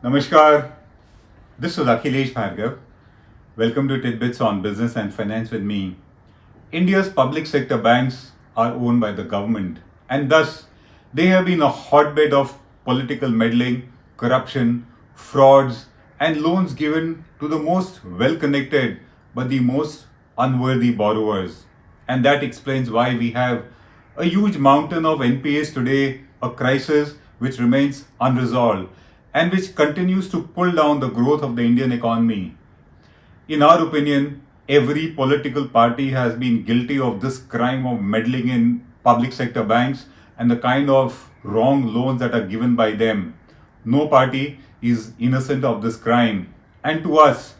Namaskar, this is Akhilesh Bhargava. Welcome to Tit-bits on Business and Finance with me. India's public sector banks are owned by the government and thus they have been a hotbed of political meddling, corruption, frauds and loans given to the most well-connected but the most unworthy borrowers. And that explains why we have a huge mountain of NPAs today, a crisis which remains unresolved and which continues to pull down the growth of the Indian economy. In our opinion, every political party has been guilty of this crime of meddling in public sector banks and the kind of wrong loans that are given by them. No party is innocent of this crime. And to us,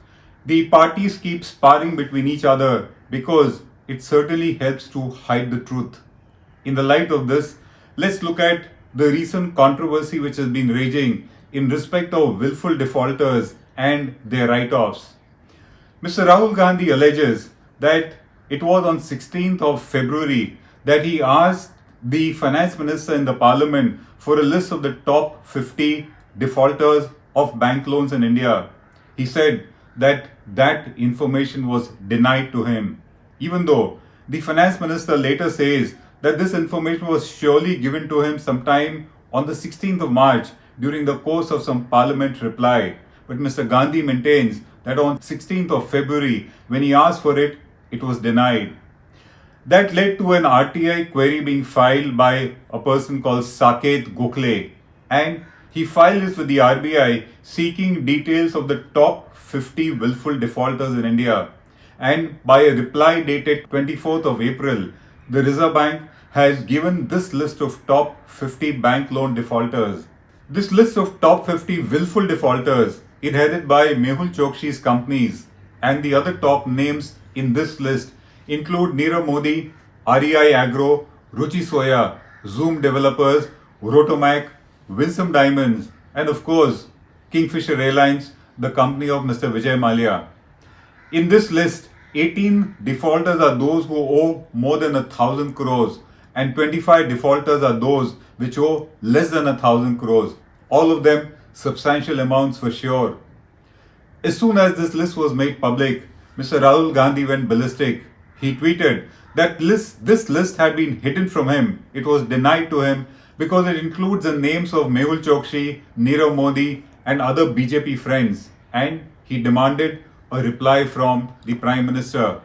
the parties keep sparring between each other because it certainly helps to hide the truth. In the light of this, let's look at the recent controversy which has been raging in respect of willful defaulters and their write-offs. Mr. Rahul Gandhi alleges that it was on 16th of February that he asked the finance minister in the parliament for a list of the top 50 defaulters of bank loans in India. He said that information was denied to him, even though the finance minister later says that this information was surely given to him sometime on the 16th of March during the course of some parliament reply. But Mr. Gandhi maintains that on 16th of February, when he asked for it, it was denied. That led to an RTI query being filed by a person called Saket Gokhale, and he filed this with the RBI seeking details of the top 50 willful defaulters in India. And by a reply dated 24th of April, the Reserve Bank has given this list of top 50 bank loan defaulters. This list of top 50 willful defaulters is headed by Mehul Chokshi's companies, and the other top names in this list include Nirav Modi, REI Agro, Ruchi Soya, Zoom Developers, Rotomac, Winsome Diamonds, and of course, Kingfisher Airlines, the company of Mr. Vijay Mallya. In this list, 18 defaulters are those who owe more than 1,000 crores and 25 defaulters are those which owe less than 1,000 crores. All of them substantial amounts for sure. As soon as this list was made public, Mr. Rahul Gandhi went ballistic. He tweeted that this list had been hidden from him. It was denied to him because it includes the names of Mehul Chokshi, Nirav Modi and other BJP friends, and he demanded a reply from the Prime Minister.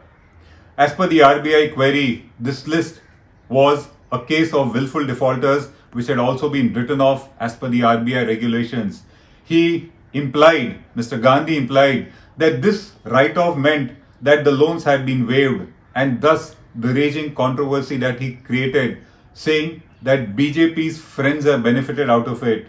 As per the RBI query, this list was a case of willful defaulters which had also been written off as per the RBI regulations. Mr. Gandhi implied that this write-off meant that the loans had been waived, and thus the raging controversy that he created, saying that BJP's friends have benefited out of it.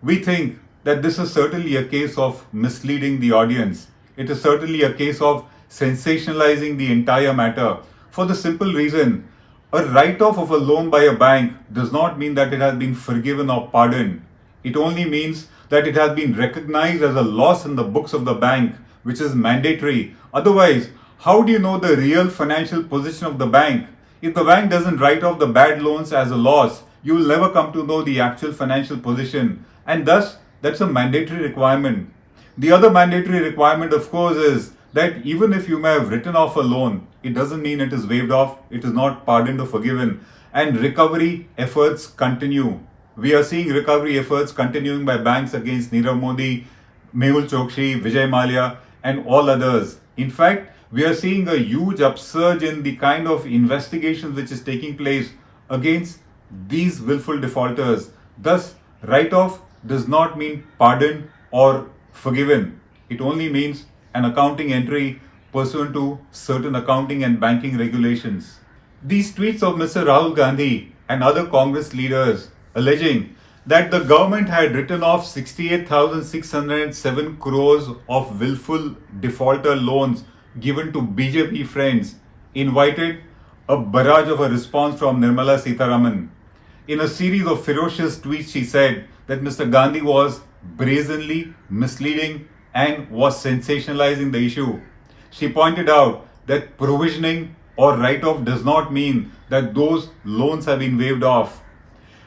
We think that this is certainly a case of misleading the audience. It is certainly a case of sensationalizing the entire matter for the simple reason a write-off of a loan by a bank does not mean that it has been forgiven or pardoned. It only means that it has been recognized as a loss in the books of the bank, which is mandatory. Otherwise, how do you know the real financial position of the bank? If the bank doesn't write off the bad loans as a loss, you will never come to know the actual financial position. And thus, that's a mandatory requirement. The other mandatory requirement, of course, is that even if you may have written off a loan, it doesn't mean it is waived off, it is not pardoned or forgiven. And recovery efforts continue. We are seeing recovery efforts continuing by banks against Nirav Modi, Mehul Chokshi, Vijay Mallya, and all others. In fact, we are seeing a huge upsurge in the kind of investigations which is taking place against these willful defaulters. Thus, write-off does not mean pardon or forgiven. It only means an accounting entry pursuant to certain accounting and banking regulations. These tweets of Mr. Rahul Gandhi and other Congress leaders alleging that the government had written off 68,607 crores of willful defaulter loans given to BJP friends invited a barrage of a response from Nirmala Sitharaman. In a series of ferocious tweets, she said that Mr. Gandhi was brazenly misleading and was sensationalizing the issue. She pointed out that provisioning or write-off does not mean that those loans have been waived off.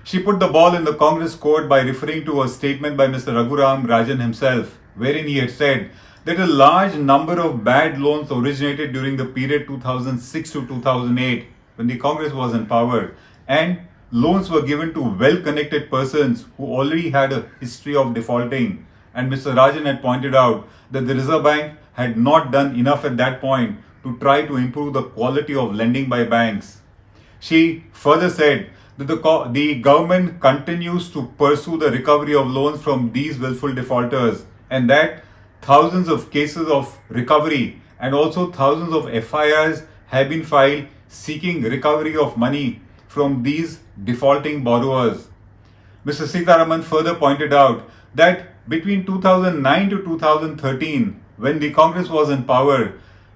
She put the ball in the Congress court by referring to a statement by Mr. Raghuram Rajan himself, wherein he had said that a large number of bad loans originated during the period 2006 to 2008 when the Congress was in power, and loans were given to well-connected persons who already had a history of defaulting. And Mr. Rajan had pointed out that the Reserve Bank had not done enough at that point to try to improve the quality of lending by banks. She further said that the government continues to pursue the recovery of loans from these willful defaulters, and that thousands of cases of recovery and also thousands of FIRs have been filed seeking recovery of money from these defaulting borrowers. Mr. Sitaraman further pointed out that between 2009 to 2013, when the Congress was in power,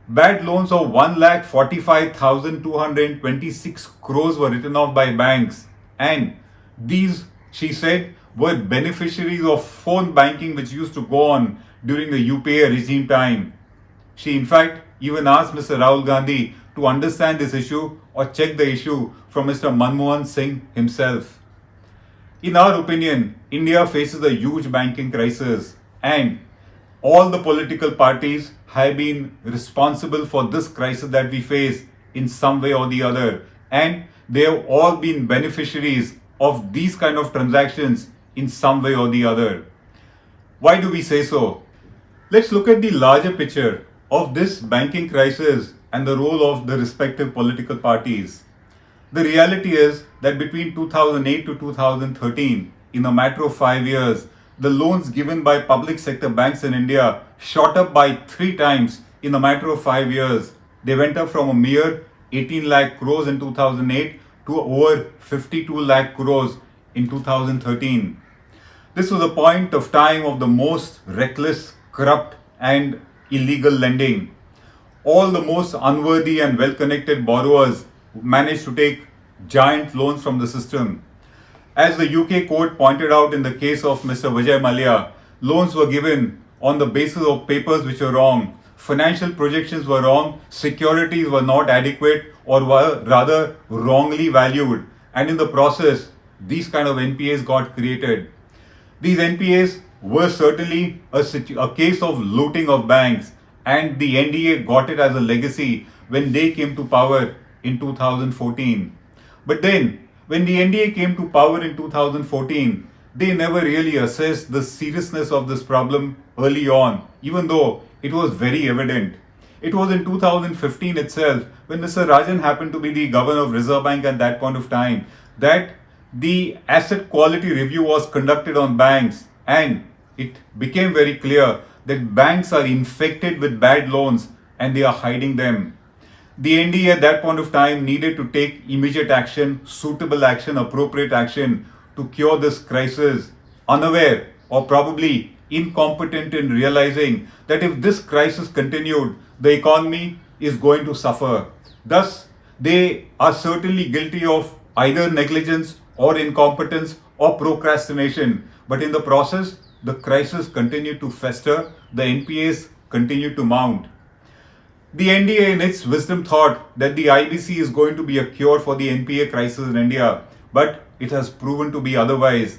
bad loans of 1,45,226 crores were written off by banks, and these, she said, were beneficiaries of phone banking which used to go on during the UPA regime time. She in fact even asked Mr. Rahul Gandhi to understand this issue or check the issue from Mr. Manmohan Singh himself. In our opinion, India faces a huge banking crisis, and all the political parties have been responsible for this crisis that we face in some way or the other, and they have all been beneficiaries of these kind of transactions in some way or the other. Why do we say so? Let's look at the larger picture of this banking crisis and the role of the respective political parties. The reality is that between 2008 to 2013, in a matter of 5 years, the loans given by public sector banks in India shot up by 3 times in a matter of 5 years. They went up from a mere 18 lakh crores in 2008 to over 52 lakh crores in 2013. This was a point of time of the most reckless, corrupt and illegal lending. All the most unworthy and well-connected borrowers managed to take giant loans from the system. As the UK court pointed out in the case of Mr. Vijay Mallya, loans were given on the basis of papers which were wrong, financial projections were wrong, securities were not adequate or were rather wrongly valued, and in the process, these kind of NPAs got created. These NPAs were certainly a case of looting of banks, and the NDA got it as a legacy when they came to power in 2014. But then, when the NDA came to power in 2014, they never really assessed the seriousness of this problem early on, even though it was very evident. It was in 2015 itself, when Mr. Rajan happened to be the governor of Reserve Bank at that point of time, that the asset quality review was conducted on banks, and it became very clear that banks are infected with bad loans and they are hiding them. The NDA at that point of time needed to take immediate action, suitable action, appropriate action to cure this crisis, unaware or probably incompetent in realizing that if this crisis continued, the economy is going to suffer. Thus, they are certainly guilty of either negligence or incompetence or procrastination. But in the process, the crisis continued to fester, the NPAs continued to mount. The NDA in its wisdom thought that the IBC is going to be a cure for the NPA crisis in India, but it has proven to be otherwise.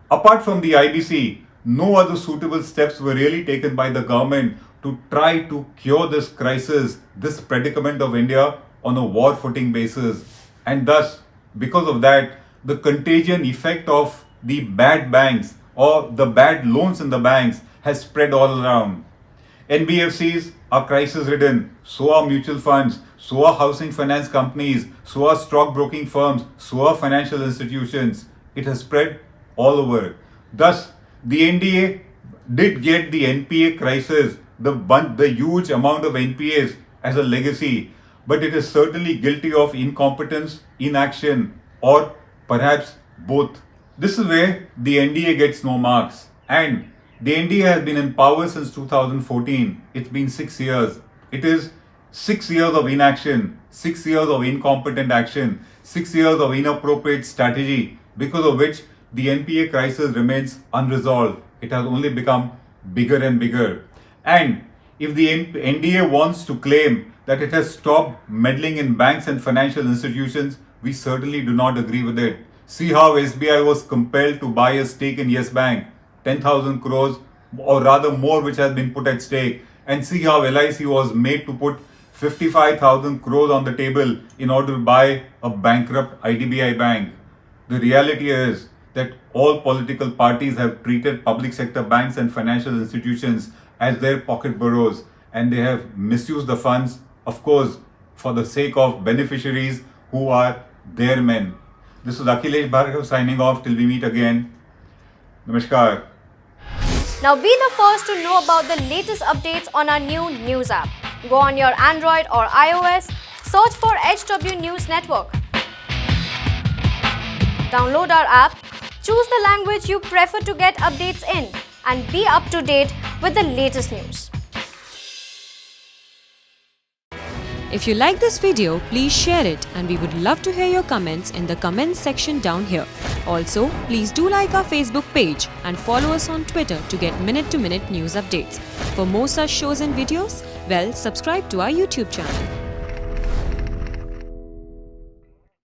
Apart from the IBC, no other suitable steps were really taken by the government to try to cure this crisis, this predicament of India on a war footing basis. And thus, because of that, the contagion effect of the bad banks or the bad loans in the banks has spread all around. NBFCs are crisis ridden, so are mutual funds, so are housing finance companies, so are stockbroking firms, so are financial institutions. It has spread all over. Thus, the NDA did get the NPA crisis, the huge amount of NPAs as a legacy, but it is certainly guilty of incompetence, inaction, or perhaps both. This is where the NDA gets no marks. And the NDA has been in power since 2014. It's been 6 years. It is 6 years of inaction, 6 years of incompetent action, 6 years of inappropriate strategy, because of which the NPA crisis remains unresolved. It has only become bigger and bigger. And if the NDA wants to claim that it has stopped meddling in banks and financial institutions, we certainly do not agree with it. See how SBI was compelled to buy a stake in Yes Bank, 10,000 crores, or rather more, which has been put at stake. And see how LIC was made to put 55,000 crores on the table in order to buy a bankrupt IDBI bank. The reality is that all political parties have treated public sector banks and financial institutions as their pocket burrows, and they have misused the funds, of course, for the sake of beneficiaries who are their men. This is Akhilesh Bhargava signing off till we meet again. Namaskar. Now be the first to know about the latest updates on our new news app. Go on your Android or iOS, search for HW News Network. Download our app, choose the language you prefer to get updates in, and be up to date with the latest news. If you like this video, please share it, and we would love to hear your comments in the comments section down here. Also, please do like our Facebook page and follow us on Twitter to get minute-to-minute news updates. For more such shows and videos, well, subscribe to our YouTube channel.